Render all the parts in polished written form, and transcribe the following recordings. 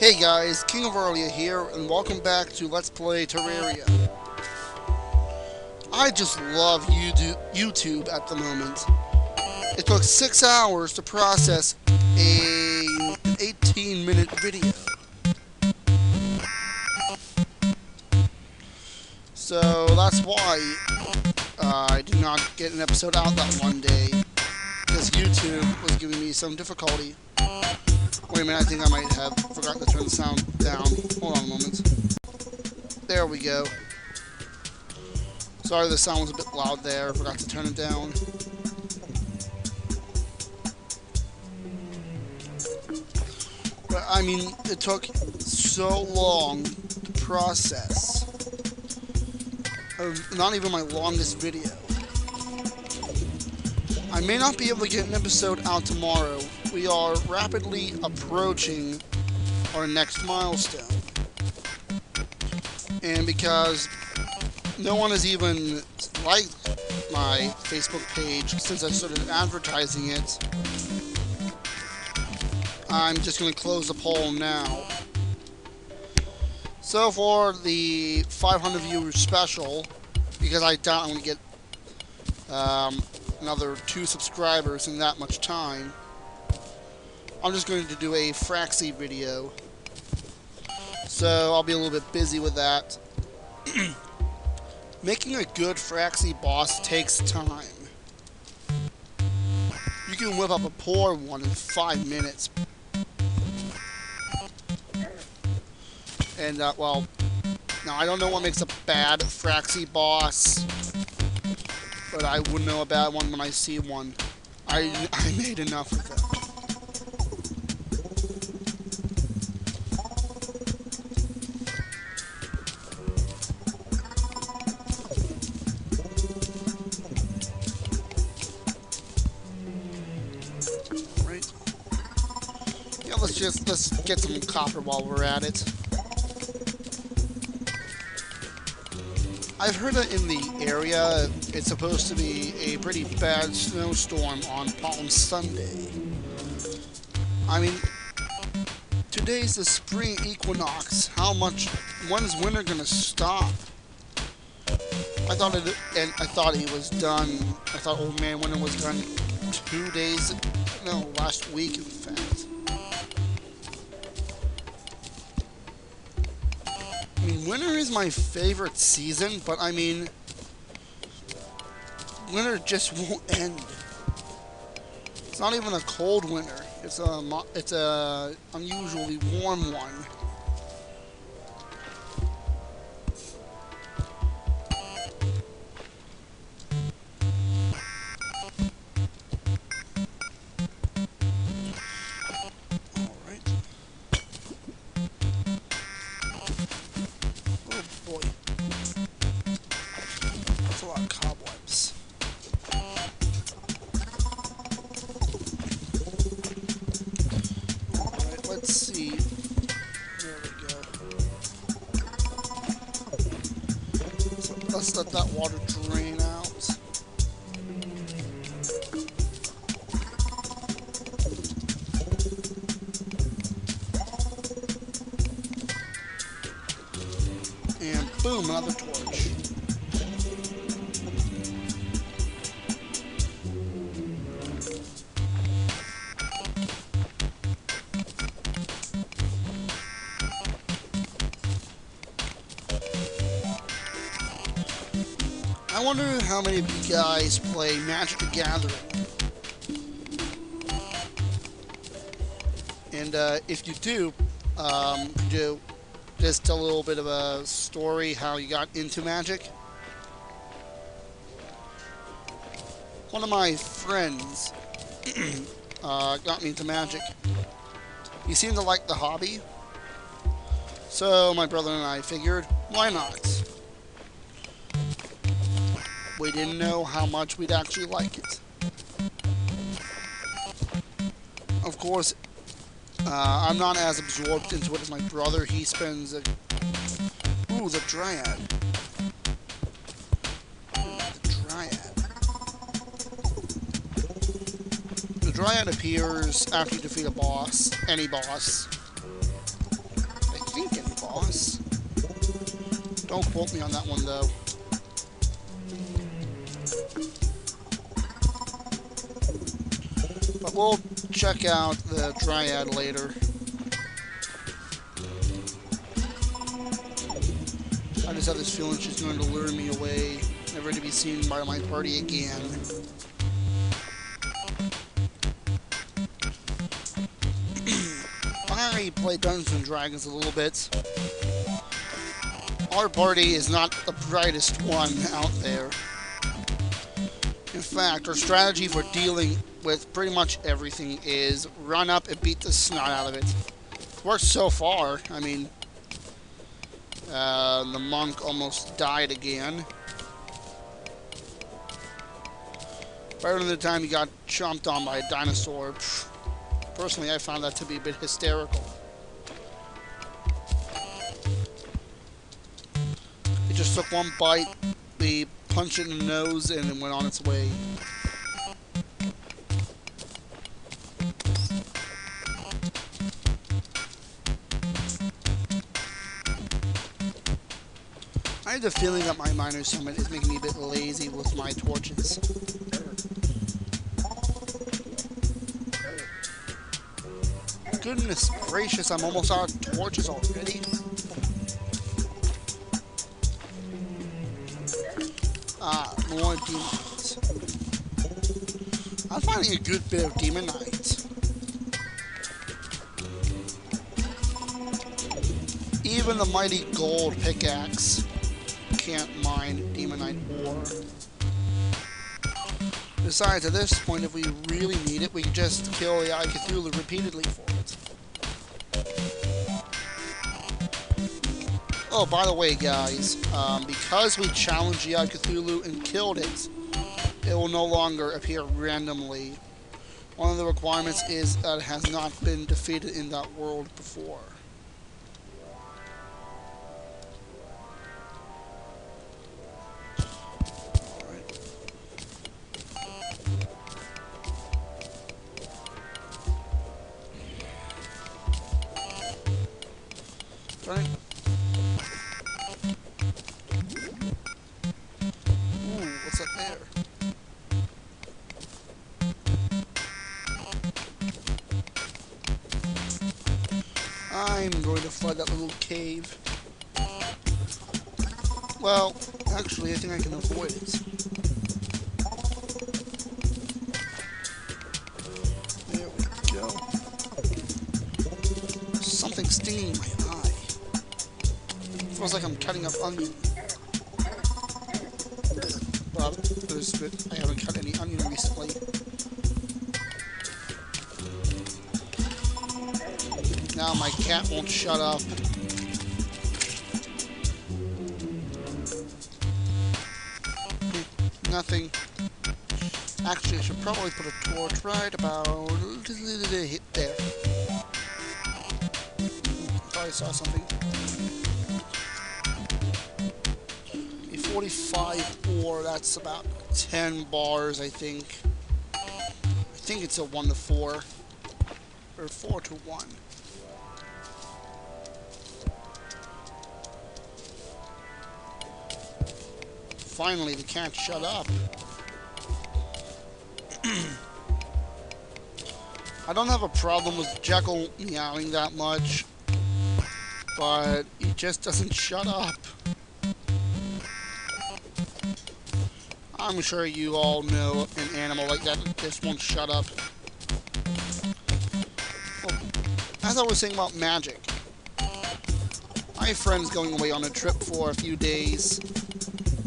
Hey guys, King of Terraria here, and welcome back to Let's Play Terraria. I just love YouTube at the moment. It took 6 hours to process an 18-minute video. So that's why I did not get an episode out that one day, because YouTube was giving me some difficulty. Wait a minute, I think I might have forgotten to turn the sound down. Hold on a moment. There we go. Sorry, the sound was a bit loud there. I forgot to turn it down. But, I mean, it took so long to process. Not even my longest video. I may not be able to get an episode out tomorrow. We are rapidly approaching our next milestone. And because no one has even liked my Facebook page since I started advertising it, I'm just going to close the poll now. So for the 500 viewers special, because I doubt I'm going to get another 2 subscribers in that much time, I'm just going to do a Fraxy video. So I'll be a little bit busy with that. Making a good Fraxy boss takes time. You can whip up a poor one in 5 minutes. And, well, now I don't know what makes a bad Fraxy boss, but I would know a bad one when I see one. I made enough of them. Let's get some copper while we're at it. I've heard that in the area it's supposed to be a pretty bad snowstorm on Palm Sunday. I mean, today's the spring equinox. When's winter gonna stop? I thought it was done. I thought old man winter was done 2 days, no, last week in fact. I mean, winter is my favorite season, but I mean, winter just won't end. It's not even a cold winter. It's a unusually warm one. Let's see. There we go. So let's let that water drain out. And boom, another torch. I wonder how many of you guys play Magic the Gathering. And if you do, just a little bit of a story how you got into Magic. One of my friends got me into Magic. He seemed to like the hobby. So my brother and I figured, why not? We didn't know how much we'd actually like it. Of course, I'm not as absorbed into it as my brother. He spends ooh, the Dryad. The Dryad appears after you defeat a boss, any boss. Don't quote me on that one, though. But we'll check out the Dryad later. I just have this feeling she's going to lure me away, never to be seen by my party again. I play Dungeons and Dragons a little bit. Our party is not the brightest one out there. In fact, our strategy for dealing with pretty much everything is run up and beat the snot out of it. It works so far. I mean, the monk almost died again. Right around the time he got chomped on by a dinosaur. Personally, I found that to be a bit hysterical. It just took one bite, we punched it in the nose, and it went on its way. I have the feeling that my Miner Summit is making me a bit lazy with my torches. Goodness gracious, I'm almost out of torches already. Ah, more demons. I'm finding a good bit of demonite. Even the mighty gold pickaxe can't mine demonite ore. Besides, at this point, if we really need it, we can just kill the Eye of Cthulhu repeatedly for it. Oh, by the way, guys, because we challenged the Eye of Cthulhu and killed it, it will no longer appear randomly. One of the requirements is that it has not been defeated in that world before. Right. Ooh, what's up there? I'm going to flood that little cave. Well, actually, I think I can avoid it. There we go. Something stinging my eye. Feels like I'm cutting up onion. Well, I haven't cut any onion recently. Now my cat won't shut up. Nothing. Actually, I should probably put a torch right about there. Thought I saw something. 45 ore, that's about 10 bars, I think. I think it's a 1 to 4. Or 4 to 1. Finally, the cat shut up. I don't have a problem with Jekyll meowing that much, but he just doesn't shut up. I'm sure you all know an animal like that just won't shut up. Well, as I was saying about magic, my friend's going away on a trip for a few days.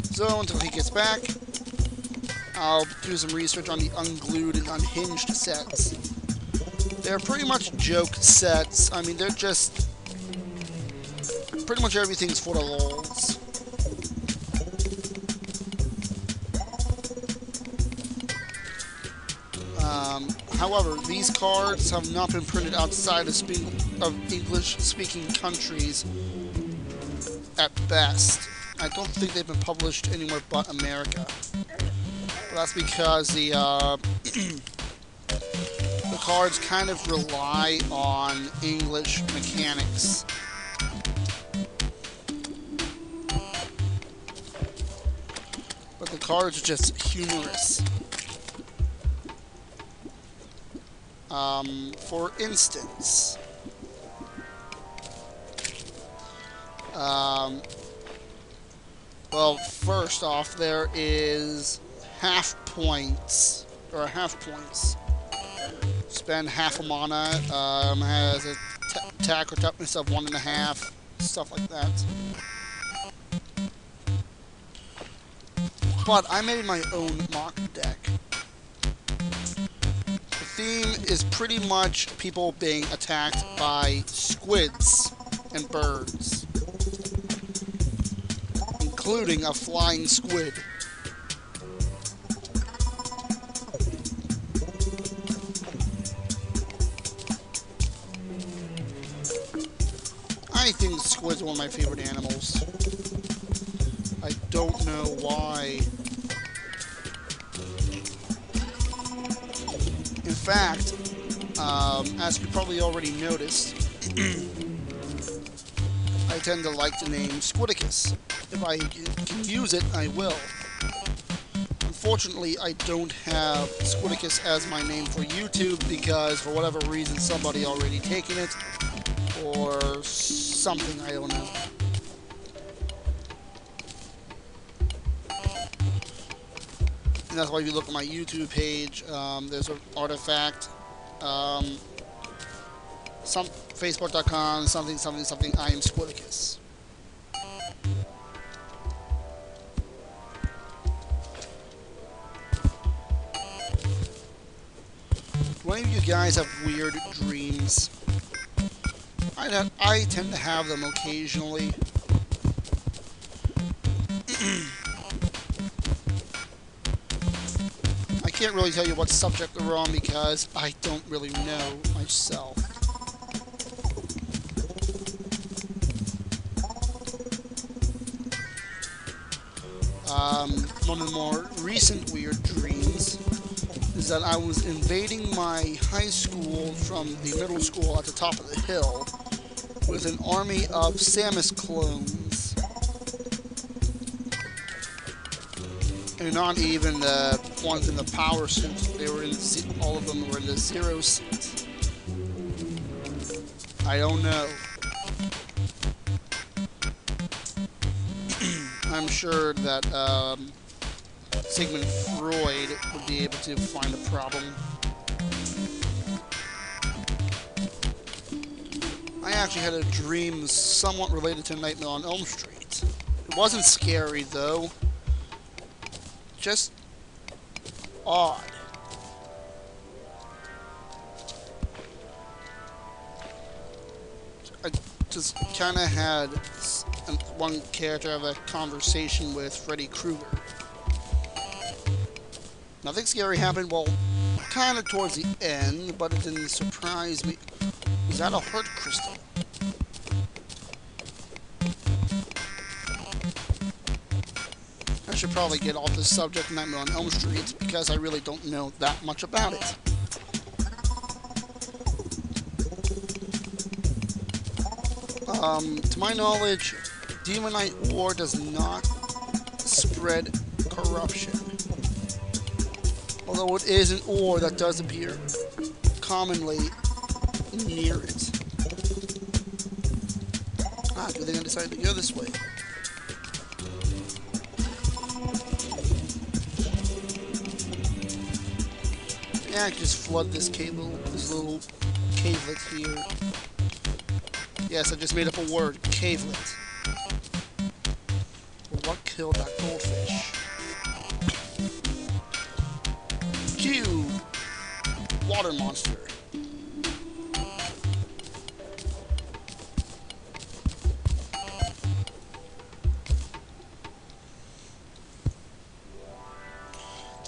So until he gets back, I'll do some research on the unglued and unhinged sets. They're pretty much joke sets. I mean, they're just... pretty much everything's for the lulz. However, these cards have not been printed outside of English-speaking countries at best. I don't think they've been published anywhere but America. But that's because the cards kind of rely on English mechanics. cards are just humorous. For instance, well, first off, there is half points, or half points. Spend half a mana, has a attack or toughness of 1.5, stuff like that. But I made my own mock deck. The theme is pretty much people being attacked by squids and birds, including a flying squid. I think squids are one of my favorite animals. I don't know why. In fact, as you probably already noticed, I tend to like the name Squidicus. If I can use it, I will. Unfortunately, I don't have Squidicus as my name for YouTube because, for whatever reason, somebody already taken it, or something, I don't know. And that's why if you look at my YouTube page, there's an artifact, Facebook.com, something, I am Squidicus. Do any of you guys have weird dreams? I tend to have them occasionally. I can't really tell you what subject they're on because I don't really know myself. One of the more recent weird dreams is that I was invading my high school from the middle school at the top of the hill with an army of Samus clones. And not even the ones in the power suits. They were in all of them were in the Zero suit. I don't know. I'm sure that Sigmund Freud would be able to find a problem. I actually had a dream somewhat related to Nightmare on Elm Street. It wasn't scary though. Just odd. I just kind of had one character have a conversation with Freddy Krueger. Nothing scary happened, well, kind of towards the end, but it didn't surprise me. Was that a heart crystal? I should probably get off the subject of Nightmare on Elm Street because I really don't know that much about it. To my knowledge, Demonite ore does not spread corruption. Although it is an ore that does appear commonly near it. Ah, good thing I decided to go this way. Yeah, I can just flood this cable, this little cavelet here. Yes, I just made up a word, cavelet. Well, what killed that goldfish? Q! Water monster.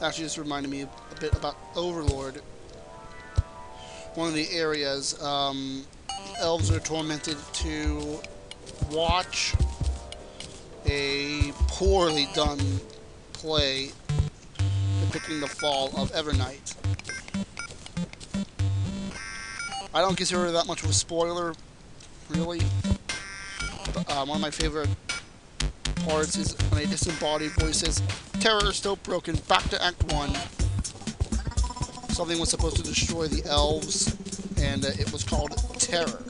Actually, just reminded me a bit about Overlord. One of the areas, elves are tormented to watch a poorly done play depicting the fall of Evernight. I don't consider it that much of a spoiler, really. But, one of my favorite parts is when a disembodied voice says, "Terror is still broken, back to Act 1. Something was supposed to destroy the elves, and it was called Terror.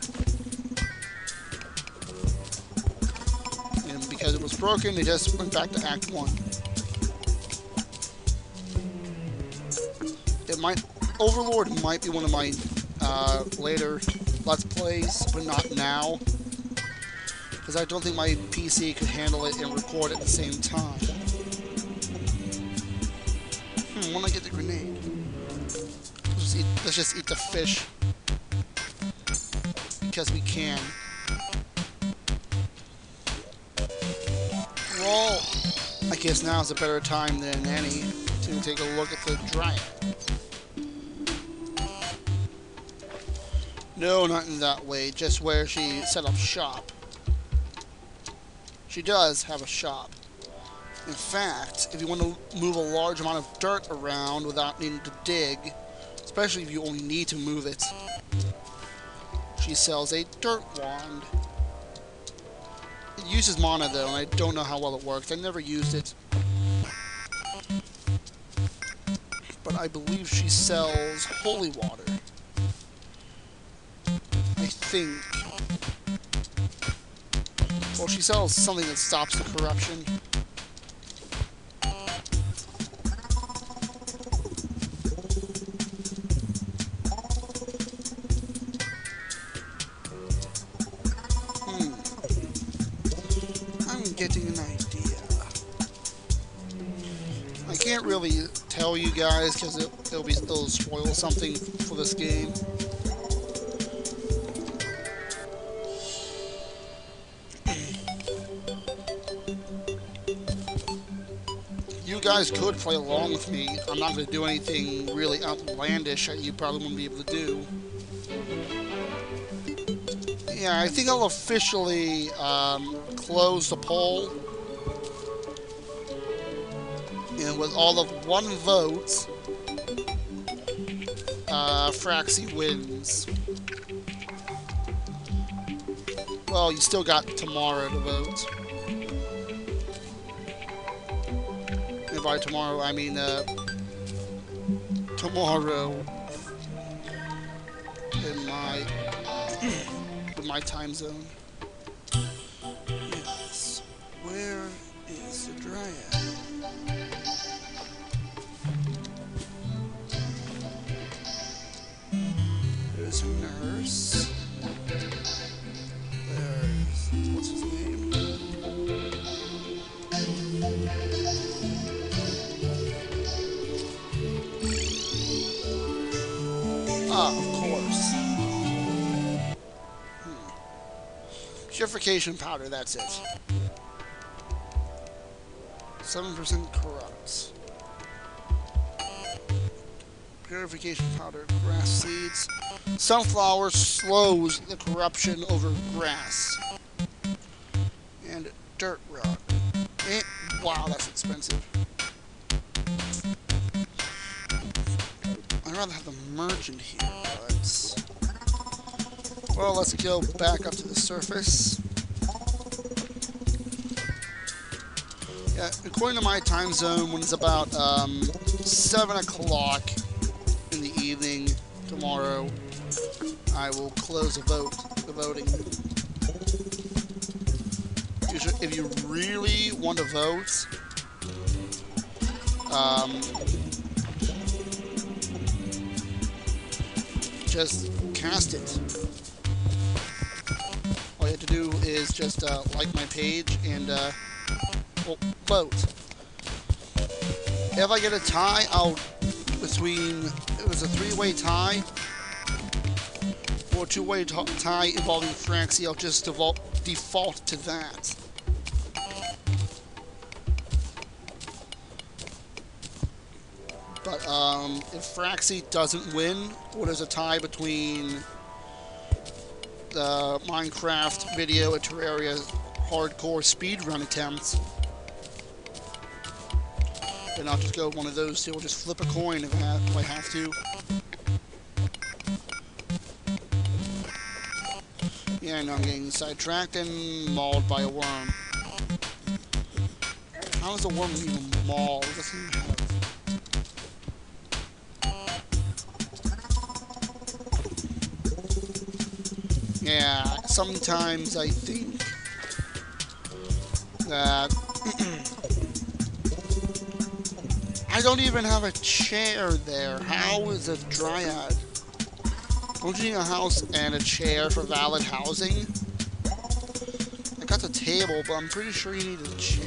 And because it was broken, they just went back to Act 1. Overlord might be one of my later Let's Plays, but not now. Because I don't think my PC could handle it and record at the same time. When I get the grenade. Let's just eat the fish. Because we can. Well, I guess now is a better time than any to take a look at the Dryad. No, not in that way, just where she set up shop. She does have a shop. In fact, if you want to move a large amount of dirt around without needing to dig, especially if you only need to move it, she sells a dirt wand. It uses mana though, and I don't know how well it works. I never used it. But I believe she sells holy water. I think. Well, she sells something that stops the corruption. I'm getting an idea. I can't really tell you guys because it'll spoil something for this game. You guys could play along with me. I'm not going to do anything really outlandish that you probably won't be able to do. Yeah, I think I'll officially close the poll. And with all of one vote, Fraxy wins. Well, you still got tomorrow to vote. And by tomorrow, I mean tomorrow in my time zone. Yes. Where is the Dryad? There's a nurse. There's what's his name? Ah, of course. Purification powder, that's it. 7% corrupt. Purification powder, grass seeds. Sunflower slows the corruption over grass. And dirt rock. Wow, that's expensive. I'd rather have the merchant here, but... Well, let's go back up to the surface. Yeah, according to my time zone, when it's about 7 o'clock in the evening tomorrow, I will close the voting. If you really want to vote, just cast it. All you have to do is just like my page and vote. If I get a tie, it was a 3-way tie or a 2-way tie involving Fraxy, I'll just default to that. But if Fraxy doesn't win, or there's a tie between the Minecraft video and Terraria hardcore speedrun attempts, then I'll just go one of those two. We'll just flip a coin if I have to. Yeah, I know I'm getting sidetracked and mauled by a worm. How does a worm even maul? It doesn't even have... Yeah, sometimes I think that I don't even have a chair there. How is a dryad? Don't you need a house and a chair for valid housing? I got the table, but I'm pretty sure you need a chair.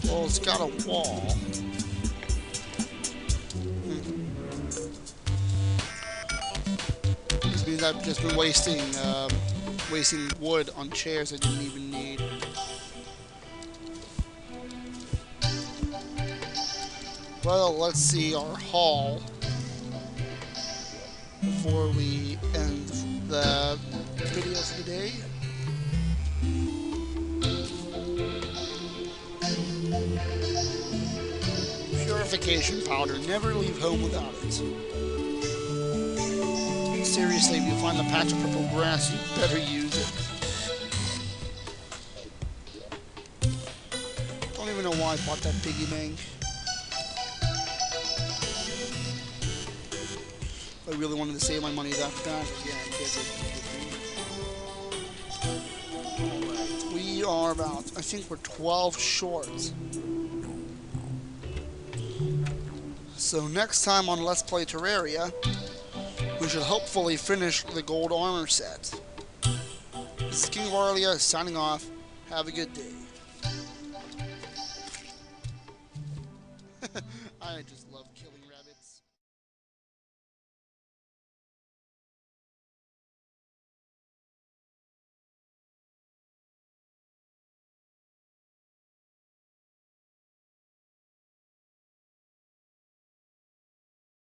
Well, it's got a wall. This means I've just been wasting wood on chairs I didn't even need. Well, let's see our haul before we end the video for the day. Purification powder. Never leave home without it. Seriously, if you find the patch of purple grass, you better use it. Don't even know why I bought that piggy bank. If I really wanted to save my money that bad, yeah, I guess it. Alright, we are about, I think we're 12 short. So next time on Let's Play Terraria, we should hopefully finish the gold armor set. This is King of Aurelia signing off. Have a good day. I just